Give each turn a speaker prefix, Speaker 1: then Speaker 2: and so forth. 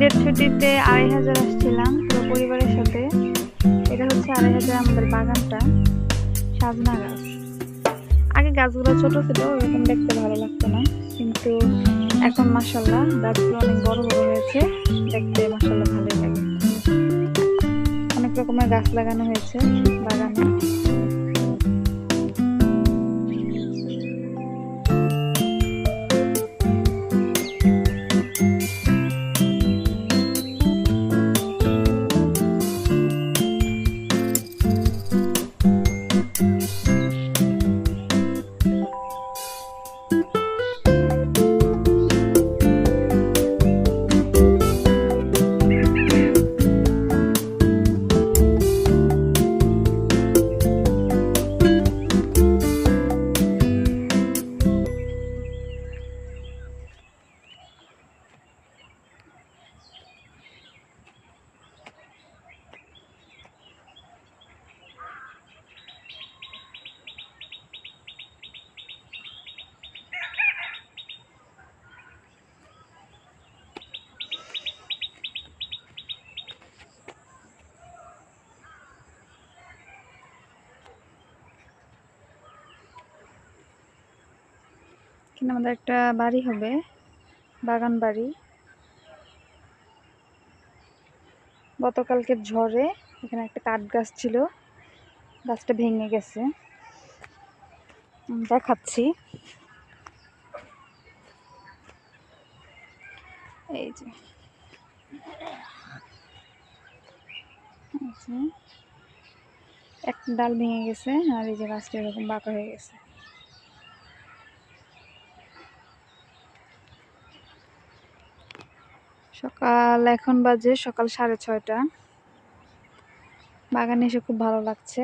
Speaker 1: ঈদের ছুটিতে ২৫০০ আসছিলাম পুরো পরিবারের সাথে। এটা হচ্ছে ২৫০০ আমাদের বাগানটা, সাজনা গাছ। আগে গাছগুলো ছোট ছিল, এরকম দেখতে ভালো লাগতো না, কিন্তু এখন মাশাআল্লাহ গাছগুলো অনেক বড় বড় হয়েছে, দেখতে মাশাআল্লাহ ভালোই লাগে। অনেক রকমের গাছ লাগানো হয়েছে বাগানে। এখানে আমাদের একটা বাড়ি হবে, বাগান বাড়ি। গতকালকের ঝড়ে এখানে একটা কাঠ গাছ ছিল, গাছটা ভেঙে গেছে, দেখাচ্ছি। এই যে একটা ডাল ভেঙে গেছে, আর এই যে গাছটা এরকম বাঁকা হয়ে গেছে। এখন বাজে সকাল ৬:৩০। বাগানে এসে খুব ভালো লাগছে।